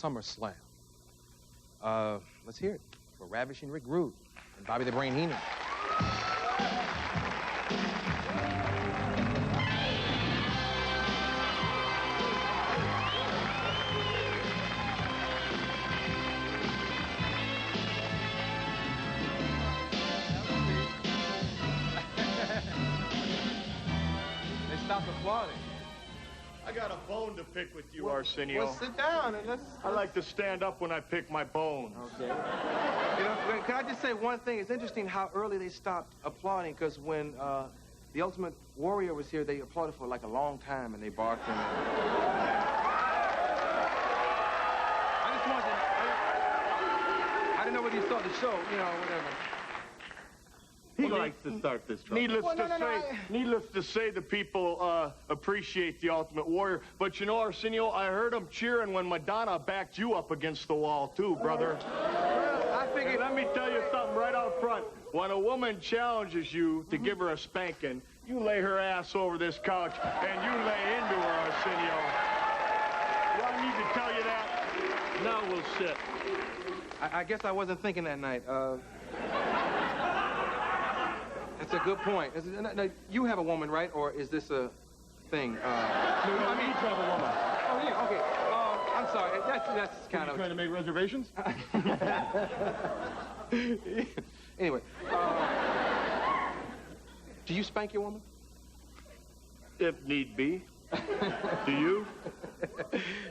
SummerSlam. Let's hear it for Ravishing Rick Rude and Bobby the Brain Heenan. Stop applauding. I got a bone to pick with you, Arsenio. Well, sit down and let's... I like to stand up when I pick my bones. Okay. You know, can I just say one thing? It's interesting how early they stopped applauding, because when the Ultimate Warrior was here, they applauded for like a long time, and they barked and... I just wanted to... I didn't know whether you saw the show, you know, whatever. He likes to start this trouble. Needless to say, the people appreciate the Ultimate Warrior. But you know, Arsenio, I heard them cheering when Madonna backed you up against the wall, too, brother. I figured... Let me tell you something right out front. When a woman challenges you to give her a spanking, you lay her ass over this couch, and you lay into her, Arsenio. Do I need to tell you that? Now we'll sit. I guess I wasn't thinking that night. That's a good point. Now, you have a woman, right? Or is this a thing? No, I mean, you have a woman. Oh, yeah, okay. I'm sorry. That's kind of... trying to make reservations? Anyway, do you spank your woman? If need be. Do you?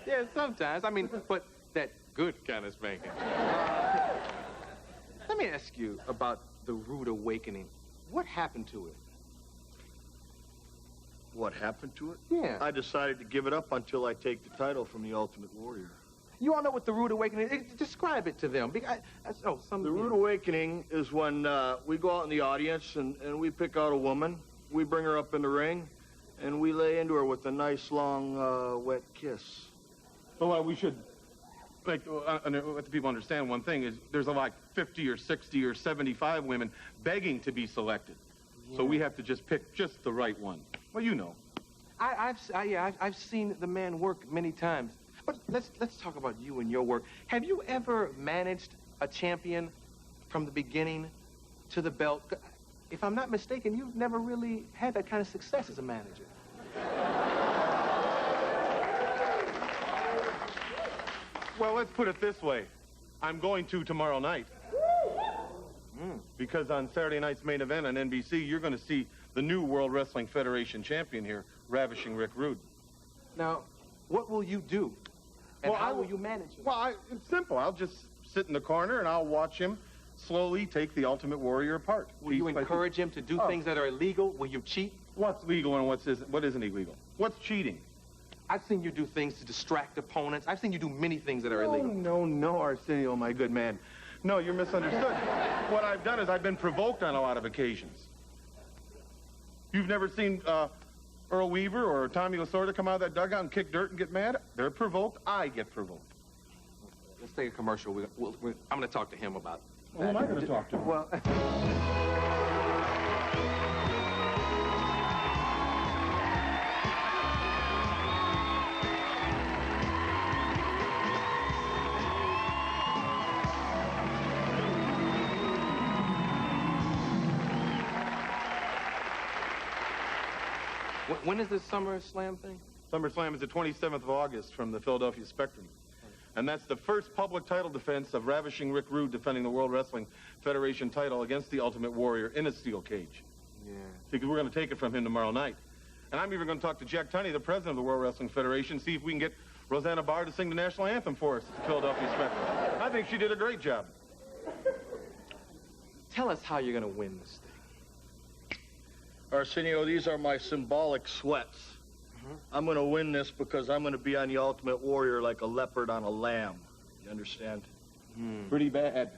Yeah, sometimes. I mean, but that good kind of spanking. Let me ask you about the Rude Awakening. What happened to it? What happened to it? Yeah. I decided to give it up until I take the title from the Ultimate Warrior. You all know what the Rude Awakening is. Describe it to them. The Rude Awakening is when we go out in the audience and we pick out a woman, we bring her up in the ring, and we lay into her with a nice, long, wet kiss. Well, we should... let the people understand one thing is there's like 50 or 60 or 75 women begging to be selected. Yeah. So we have to just pick just the right one. Well, you know. I've seen the man work many times. But let's talk about you and your work. Have you ever managed a champion from the beginning to the belt? If I'm not mistaken, you've never really had that kind of success as a manager. Well, let's put it this way. I'm going to tomorrow night. Because on Saturday night's main event on NBC, you're going to see the new World Wrestling Federation champion here, Ravishing Rick Rude. Now, what will you do? And how will you manage him? Well, it's simple. I'll just sit in the corner and I'll watch him slowly take the Ultimate Warrior apart. Will you encourage him to do things that are illegal? Will you cheat? What's legal and what isn't illegal? What's cheating? I've seen you do things to distract opponents. I've seen you do many things that are illegal. No, Arsenio, my good man. No, you're misunderstood. What I've done is I've been provoked on a lot of occasions. You've never seen Earl Weaver or Tommy Lasorda come out of that dugout and kick dirt and get mad? They're provoked. I get provoked. Let's take a commercial. I'm going to talk to him about that. Who am I going to talk to? Well... When is this SummerSlam thing? SummerSlam is the 27th of August from the Philadelphia Spectrum. And that's the first public title defense of Ravishing Rick Rude defending the World Wrestling Federation title against the Ultimate Warrior in a steel cage. Yeah. Because we're going to take it from him tomorrow night. And I'm even going to talk to Jack Tunney, the president of the World Wrestling Federation, see if we can get Rosanna Barr to sing the national anthem for us at the Philadelphia Spectrum. I think she did a great job. Tell us how you're going to win this thing. Arsenio, these are my symbolic sweats. I'm going to win this because I'm going to be on the Ultimate Warrior like a leopard on a lamb. You understand? Pretty bad.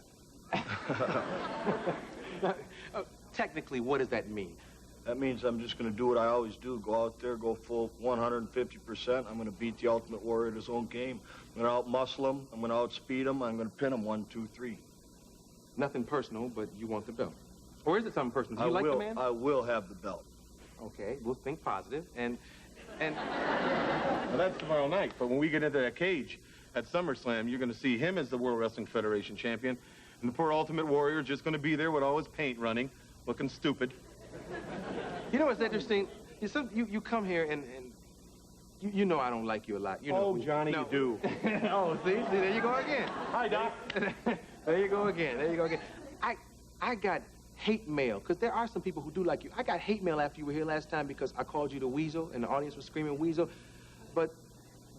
Technically, what does that mean? That means I'm just going to do what I always do. Go out there, go full 150%. I'm going to beat the Ultimate Warrior at his own game. I'm going to out-muscle him. I'm going to outspeed him. I'm going to pin him 1, 2, 3. Nothing personal, but you want the belt. Or is it something personal? Do you like the man? I will have the belt. Okay, we'll think positive. And well, that's tomorrow night. But when we get into that cage at SummerSlam, you're going to see him as the World Wrestling Federation champion, and the poor Ultimate Warrior is just going to be there with all his paint running, looking stupid. You know what's interesting? You come here and you know I don't like you a lot. You know, oh, Johnny, no. you do. Oh, see, there you go again. Hi, Doc. There you go again. There you go again. I got hate mail, because there are some people who do like you. I got hate mail after you were here last time because I called you the Weasel, and the audience was screaming Weasel. But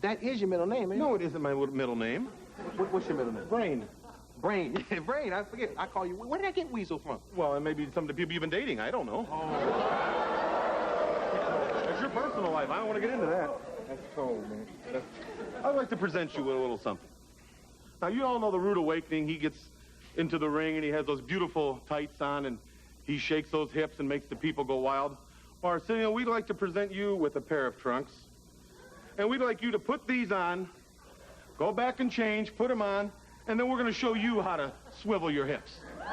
that is your middle name, ain't it? No, it isn't my middle name. What's your middle name? Brain. Brain. Yeah, Brain. I forget. I call you. Where did I get Weasel from? Well, and maybe some of the people you've been dating. I don't know. Oh. It's your personal life. I don't want to get into that. That's cold, man. I'd like to present you with a little something. Now, you all know the Rude Awakening. He gets into the ring, and he has those beautiful tights on, and he shakes those hips and makes the people go wild. Well, Arsenio, we'd like to present you with a pair of trunks. And we'd like you to put these on, go back and change, put them on, and then we're going to show you how to swivel your hips. Let's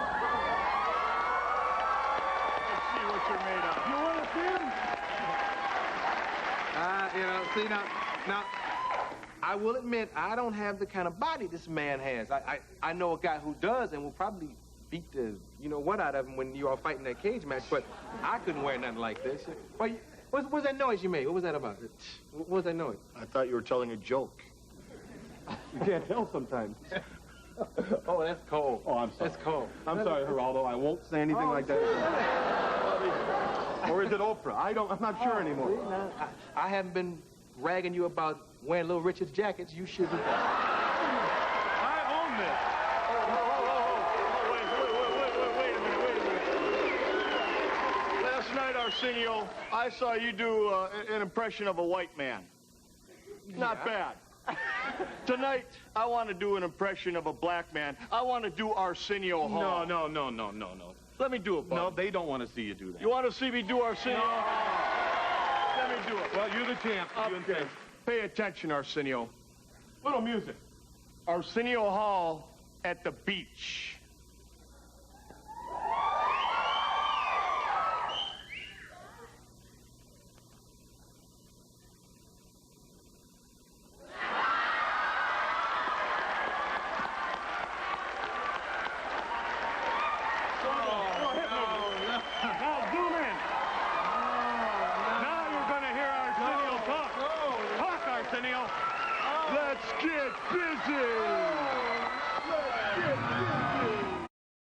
see what you're made of. You want to see them? See, now, I will admit, I don't have the kind of body this man has. I know a guy who does and will probably beat the you-know-what out of him when you all fighting that cage match, but I couldn't wear nothing like this. What was that noise you made? What was that about? What was that noise? I thought you were telling a joke. You can't tell sometimes. Oh, that's cold. Oh, I'm sorry. That's cold. I'm sorry, Geraldo. I won't say anything like that. Or is it Oprah? I'm not sure anymore. See, now, I haven't been ragging you about wearing Little Richard's jackets. You should be. I own this. Wait a minute. Last night, Arsenio, I saw you do an impression of a white man. Not bad. Tonight, I want to do an impression of a black man. I want to do Arsenio Hall. No. Let me do it, bud. No, they don't want to see you do that. You want to see me do Arsenio? No. Let me do it. Well, you're the champ. Okay. Pay attention, Arsenio. Little music. Arsenio Hall at the beach.